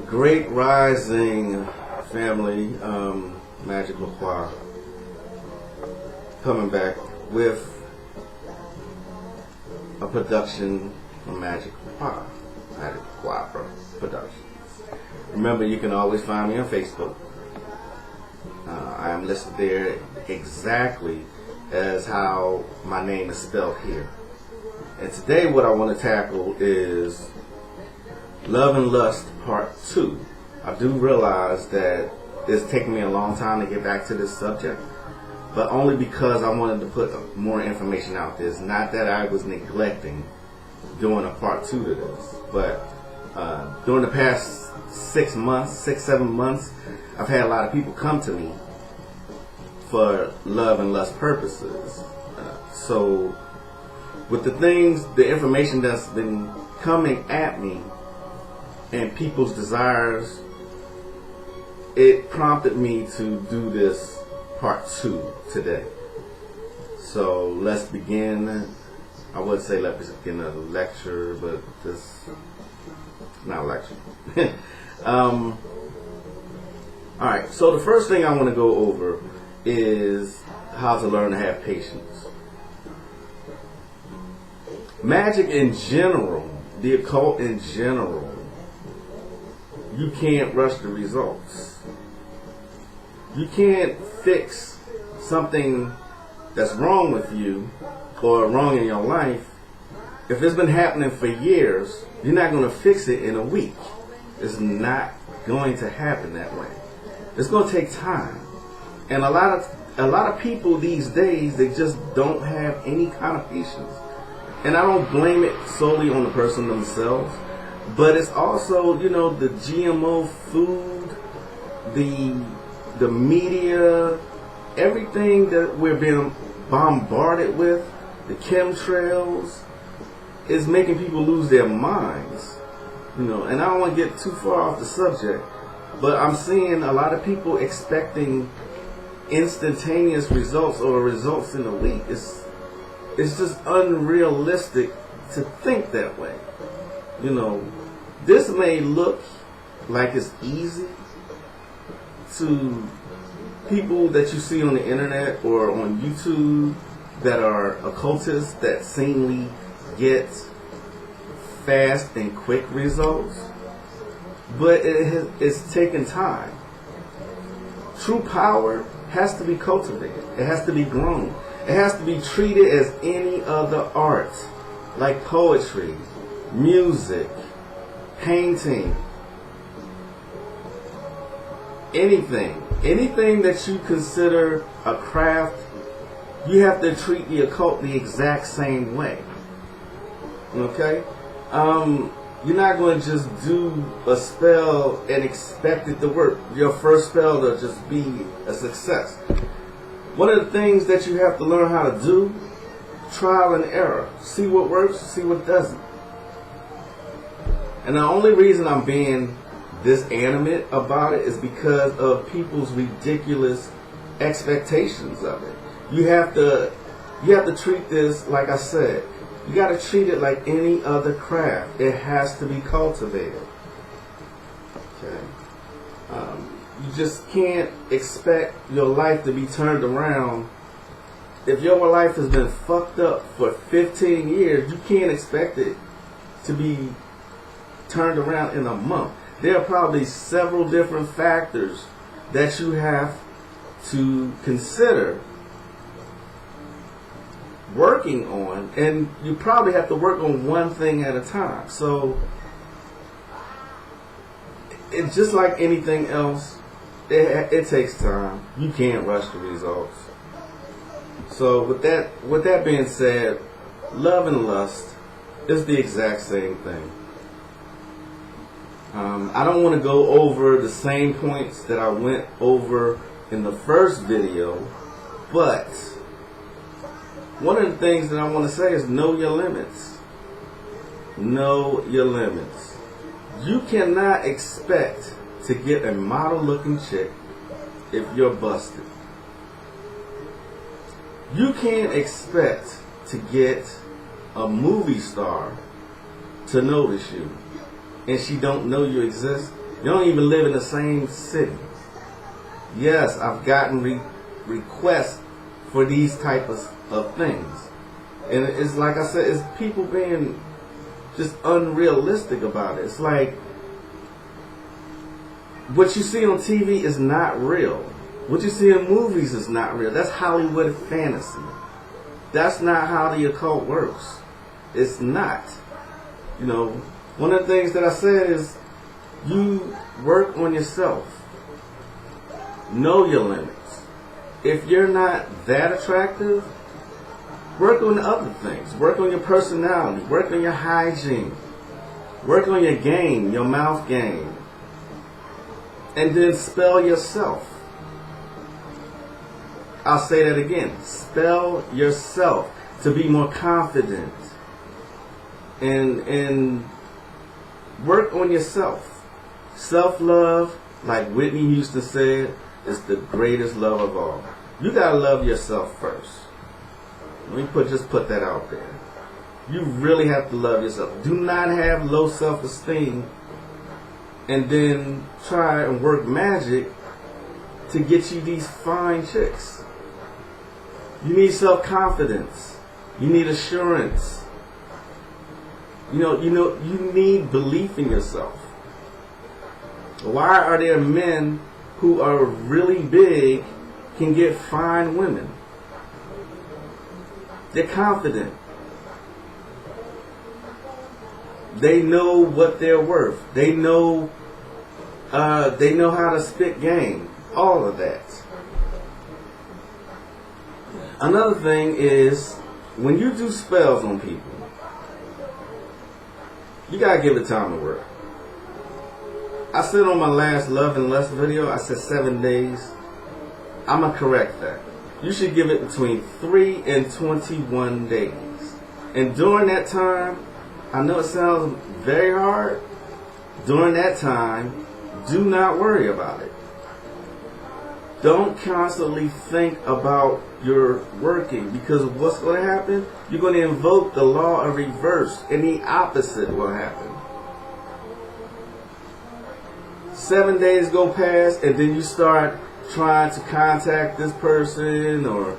Great Rising family, Magic LaQuar coming back with a production from Magic LaQuar, Productions. Remember, you can always find me on Facebook. I am listed there exactly as how my name is spelled here. And today what I want to tackle is Love and Lust Part 2. I do realize that it's taken me a long time to get back to this subject, but only because I wanted to put more information out there. It's not that I was neglecting doing a Part 2 to this, but during the past 6-7 months, I've had a lot of people come to me for love and lust purposes. So with the information that's been coming at me and people's desires, it prompted me to do this Part 2 today. So let's begin. I would say let's begin a lecture, but this not a lecture. Alright, so the first thing I want to go over is how to learn to have patience. Magic in general, the occult in general, you can't rush the results. You can't fix something that's wrong with you or wrong in your life. If it's been happening for years, you're not going to fix it in a week. It's not going to happen that way. It's going to take time. And a lot of people these days, they just don't have any kind of patience. And I don't blame it solely on the person themselves, but it's also, the GMO food, the media, everything that we're being bombarded with, the chemtrails, is making people lose their minds. And I don't want to get too far off the subject, but I'm seeing a lot of people expecting instantaneous results or results in a week. It's just unrealistic to think that way. This may look like it's easy to people that you see on the internet or on YouTube that are occultists that seemingly get fast and quick results, but it's taken time. True power has to be cultivated. It has to be grown. It has to be treated as any other art, like poetry, music, painting, anything that you consider a craft. You have to treat the occult the exact same way. Okay? You're not going to just do a spell and expect it to work. Your first spell to just be a success. One of the things that you have to learn how to do, trial and error. See what works, see what doesn't. And the only reason I'm being this animate about it is because of people's ridiculous expectations of it. You have to treat this, like I said, you got to treat it like any other craft. It has to be cultivated. Okay. You just can't expect your life to be turned around. If your life has been fucked up for 15 years, you can't expect it to be turned around in a month. There are probably several different factors that you have to consider working on, and you probably have to work on one thing at a time. So it's just like anything else. It takes time. You can't rush the results. So with that being said, love and lust is the exact same thing. I don't want to go over the same points that I went over in the first video, but one of the things that I want to say is know your limits. Know your limits. You cannot expect to get a model looking chick if you're busted. You can't expect to get a movie star to notice you and she don't know you exist You don't even live in the same city. Yes, I've gotten requests for these type of things. And it's like I said, it's people being just unrealistic about it. It's like what you see on TV is not real. What you see in movies is not real. That's Hollywood fantasy. That's not how the occult works. It's not. You know, one of the things that I said is you work on yourself. Know your limits. If you're not that attractive, work on the other things. Work on your personality. Work on your hygiene. Work on your game, your mouth game. And then spell yourself. I'll say that again. Spell yourself to be more confident. And work on yourself. Self-love, like Whitney Houston said, is the greatest love of all. You gotta love yourself first. Let me just put that out there. You really have to love yourself. Do not have low self-esteem and then try and work magic to get you these fine chicks. You need self-confidence. You need assurance. You need belief in yourself. Why are there men who are really big can get fine women? They're confident. They know what they're worth. They know how to spit game. All of that. Another thing is, when you do spells on people, you gotta give it time to work. I said on my last Love and Lust video, I said 7 days. I'm gonna correct that. You should give it between 3 and 21 days. And during that time, I know it sounds very hard. During that time, do not worry about it. Don't constantly think about your working, because what's going to happen? You're going to invoke the law of reverse, and the opposite will happen. 7 days go past, and then you start trying to contact this person, or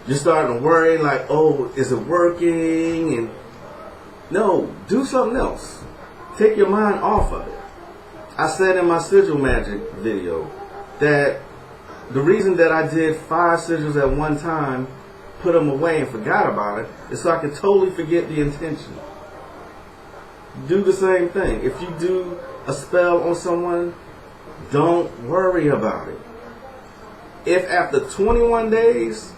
you're starting to worry like, oh, is it working? And no, do something else. Take your mind off of it. I said in my sigil magic video that the reason that I did 5 sigils at one time, put them away and forgot about it, is so I could totally forget the intention. Do the same thing. If you do a spell on someone, don't worry about it. If after 21 days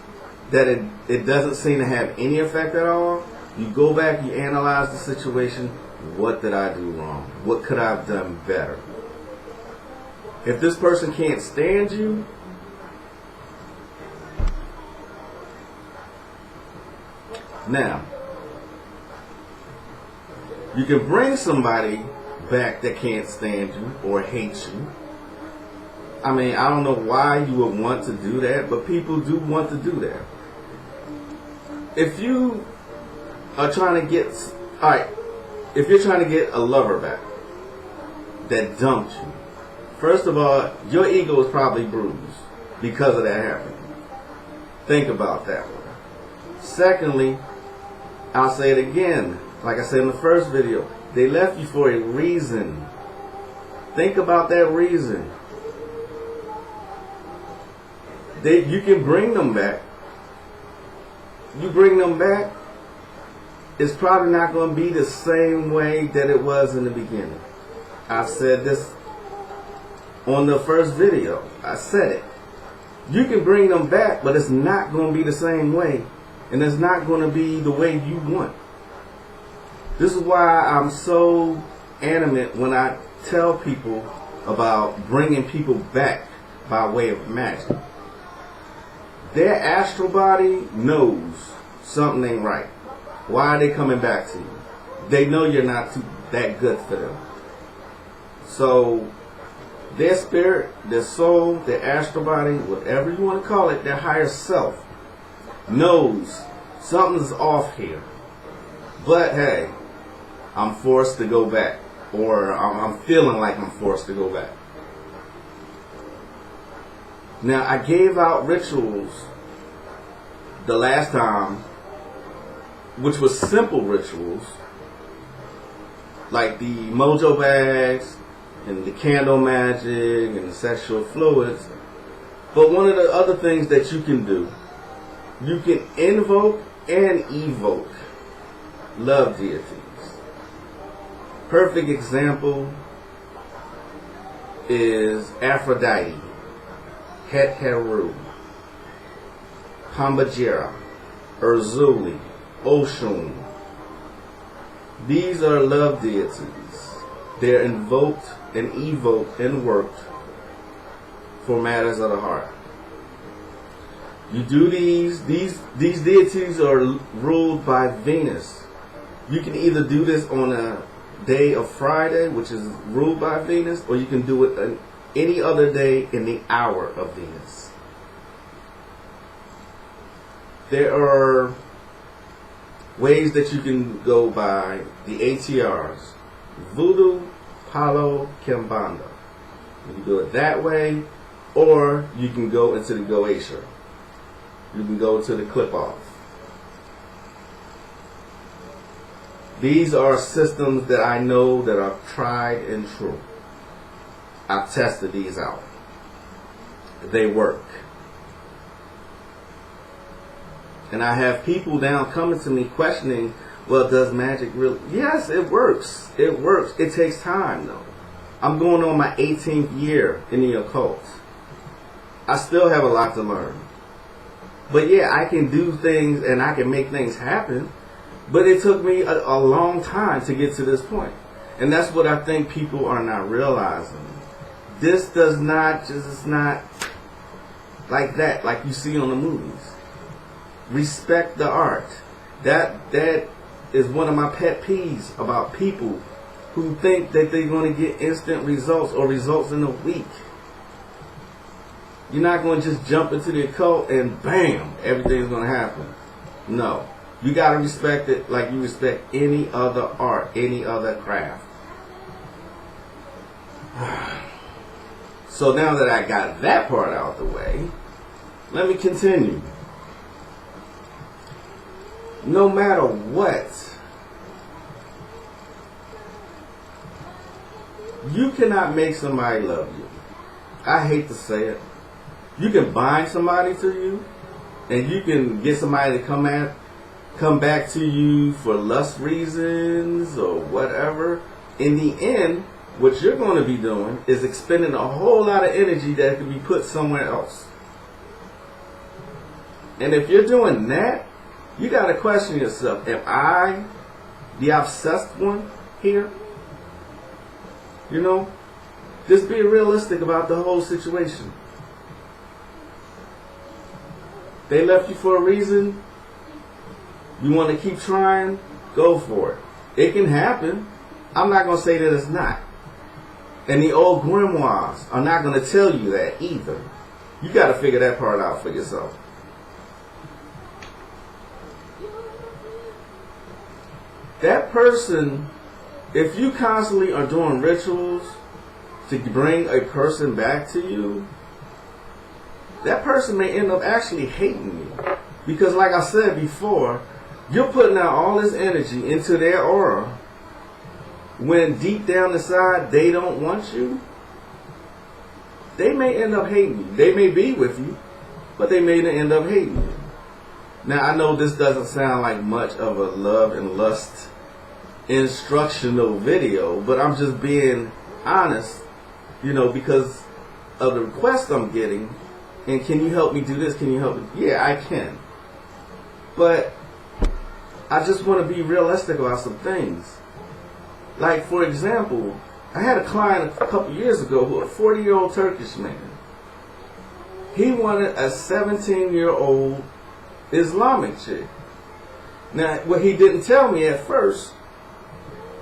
that it doesn't seem to have any effect at all, you go back, you analyze the situation. What did I do wrong? What could I have done better? If this person can't stand you, now, you can bring somebody back that can't stand you or hates you. I mean, I don't know why you would want to do that, but people do want to do that. If you are trying to get, if you're trying to get a lover back that dumped you, first of all, your ego is probably bruised because of that happening. Think about that one. Secondly, I'll say it again, like I said in the first video, they left you for a reason. Think about that reason. You can bring them back. You bring them back, it's probably not going to be the same way that it was in the beginning. I've said this on the first video. I said it. You can bring them back, but it's not going to be the same way. And it's not going to be the way you want. This is why I'm so animate when I tell people about bringing people back by way of magic. Their astral body knows something ain't right. Why are they coming back to you? They know you're not that good for them. So their spirit, their soul, their astral body, whatever you want to call it, their higher self, knows something's off here. But hey, I'm forced to go back. or I'm feeling like I'm forced to go back. Now, I gave out rituals the last time, which was simple rituals, like the mojo bags and the candle magic and the sexual fluids. But one of the other things that you can do, you can invoke and evoke love deities. Perfect example is Aphrodite, Het Heru, Kambajira, Urzuli, Oshun. These are love deities. They're invoked and evoked and worked for matters of the heart. You do these deities are ruled by Venus. You can either do this on a day of Friday, which is ruled by Venus, or you can do it on any other day in the hour of Venus. There are ways that you can go by the ATRs. Voodoo, Palo, Kimbanda. You can do it that way, or you can go into the Goetia. You can go to the clip-off. These are systems that I know that are tried and true. I've tested these out. They work. And I have people now coming to me questioning, well, does magic really? Yes, it works. It works. It takes time, though. I'm going on my 18th year in the occult. I still have a lot to learn. But yeah, I can do things and I can make things happen. But it took me a long time to get to this point. And that's what I think people are not realizing. This does not, it's not like that, like you see on the movies. Respect the art. That is one of my pet peeves about people who think that they're going to get instant results or results in a week. You're not going to just jump into the occult and bam, everything's going to happen. No. You got to respect it like you respect any other art, any other craft. So now that I got that part out of the way, let me continue. No matter what, you cannot make somebody love you. I hate to say it. You can bind somebody to you, and you can get somebody to come back to you for lust reasons or whatever. In the end, what you're going to be doing is expending a whole lot of energy that could be put somewhere else. And if you're doing that, you got to question yourself. Am I the obsessed one here? You know, just be realistic about the whole situation. They left you for a reason. You want to keep trying? Go for it. It can happen. I'm not going to say that it's not. And the old grimoires are not going to tell you that either. You got to figure that part out for yourself. That person, if you constantly are doing rituals to bring a person back to you, that person may end up actually hating you. Because like I said before, you're putting out all this energy into their aura when deep down inside they don't want you. They may end up hating you. They may be with you, but they may end up hating you. Now, I know this doesn't sound like much of a love and lust instructional video, but I'm just being honest, you know, because of the requests I'm getting. And can you help me do this? Can you help me? Yeah, I can. But I just want to be realistic about some things. Like, for example, I had a client a couple years ago who was a 40-year-old Turkish man. He wanted a 17-year-old Islamic chick. Now, what he didn't tell me at first,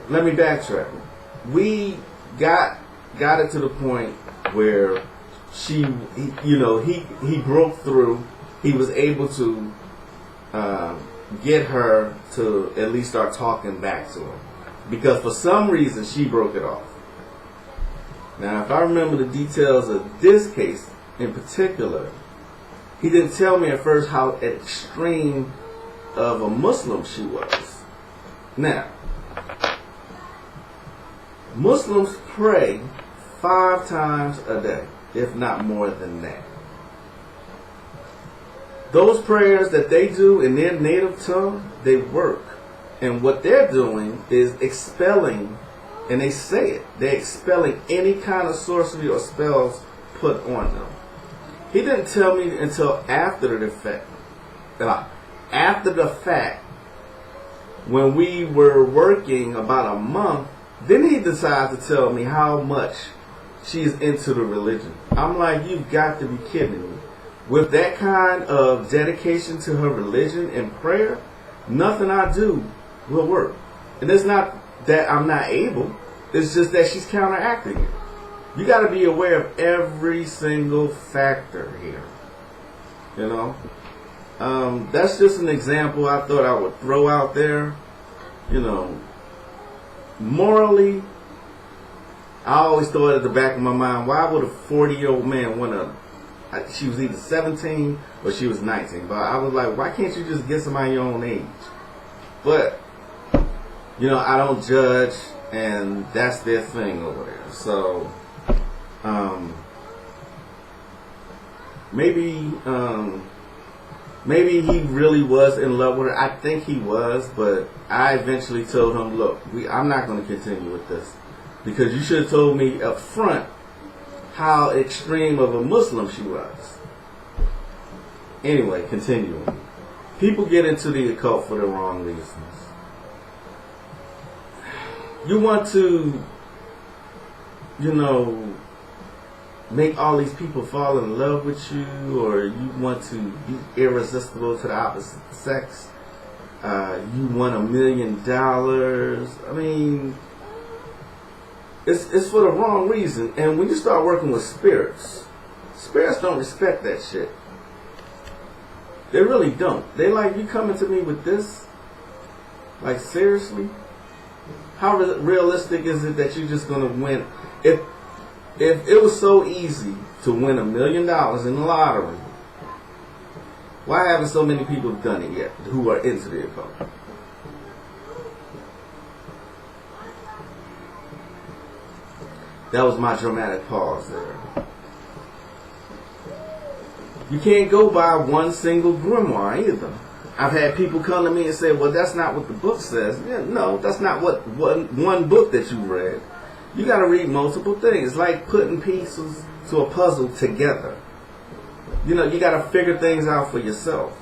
let me backtrack. We got it to the point where he broke through. He was able to get her to at least start talking back to him. because for some reason she broke it off. Now, if I remember the details of this case in particular, he didn't tell me at first how extreme of a Muslim she was. Now, Muslims pray 5 times a day, if not more than that. Those prayers that they do in their native tongue, they work. And what they're doing is expelling, and they say it, they're expelling any kind of sorcery or spells put on them. He didn't tell me until after the fact. After the fact, when we were working about a month, then he decided to tell me how much she's into the religion. I'm like, you've got to be kidding me. With that kind of dedication to her religion and prayer, nothing I do will work. And it's not that I'm not able, it's just that she's counteracting it. You got to be aware of every single factor here. You know? That's just an example I thought I would throw out there. You know, morally, I always thought at the back of my mind, why would a 40-year-old man want to, she was either 17 or she was 19, but I was like, why can't you just get somebody your own age? But, you know, I don't judge, and that's their thing over there. So, maybe he really was in love with her. I think he was, but I eventually told him, look, I'm not going to continue with this, because you should have told me up front how extreme of a Muslim she was. Anyway, continuing. People get into the occult for the wrong reasons. You want to, you know, make all these people fall in love with you, or you want to be irresistible to the opposite sex. You want $1 million. I mean, it's for the wrong reason. And when you start working with spirits don't respect that shit. They really don't. They like, you coming to me with this? Like, seriously? How realistic is it that you're just gonna win? If it was so easy to win $1 million in the lottery, why haven't so many people done it yet who are into the occult? That was my dramatic pause there. You can't go by one single grimoire either. I've had people come to me and say, well, that's not what the book says. Yeah, no, that's not what one book that you read. You got to read multiple things. It's like putting pieces to a puzzle together. You know, you got to figure things out for yourself.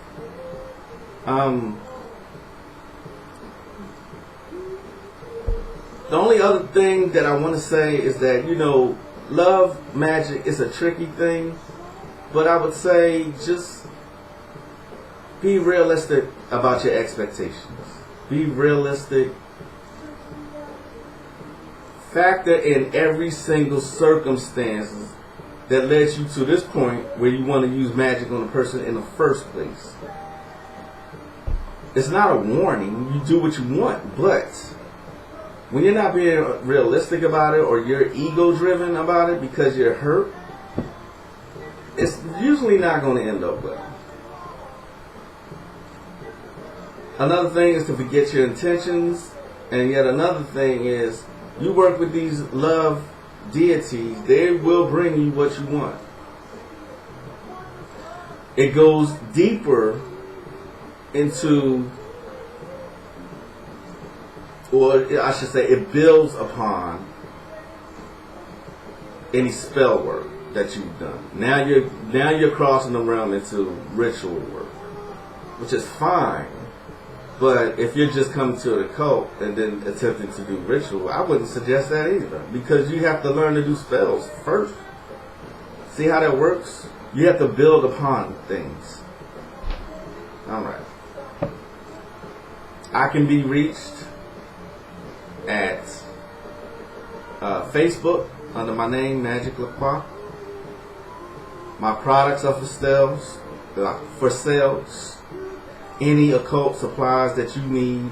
The only other thing that I want to say is that, you know, love magic is a tricky thing, but I would say just be realistic about your expectations. Be realistic. Factor in every single circumstance that led you to this point where you want to use magic on a person in the first place. It's not a warning. You do what you want, but when you're not being realistic about it, or you're ego-driven about it because you're hurt, it's usually not going to end up well. Another thing is to forget your intentions, and yet another thing is you work with these love deities, they will bring you what you want. It goes deeper into, or I should say, it builds upon any spell work that you've done. Now you're crossing the realm into ritual work, which is fine. But if you're just coming to the cult and then attempting to do ritual, I wouldn't suggest that either, because you have to learn to do spells first. See how that works? You have to build upon things. Alright. I can be reached at Facebook under my name, Magic Lacroix. My products are for sales. Any occult supplies that you need,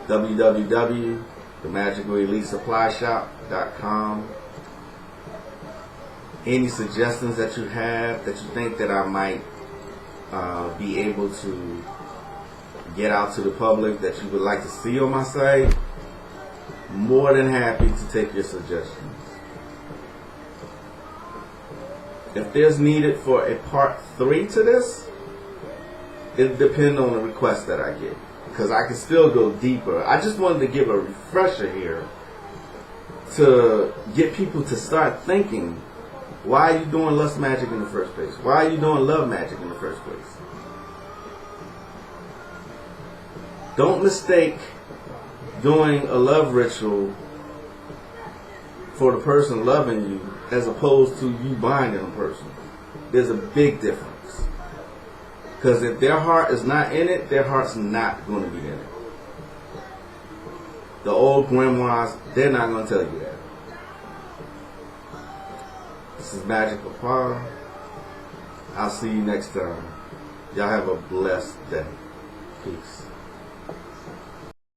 www.themagicalelitesupplyshop.com. Any suggestions that you have that you think that I might be able to get out to the public that you would like to see on my site, more than happy to take your suggestions. If there's needed for a part 3 to this, it depends on the request that I get, because I can still go deeper. I just wanted to give a refresher here to get people to start thinking, why are you doing lust magic in the first place? Why are you doing love magic in the first place? Don't mistake doing a love ritual for the person loving you as opposed to you binding a person. There's a big difference. Because if their heart is not in it, their heart's not going to be in it. The old grandmas, they're not going to tell you that. This is Magic Papa. I'll see you next time. Y'all have a blessed day. Peace.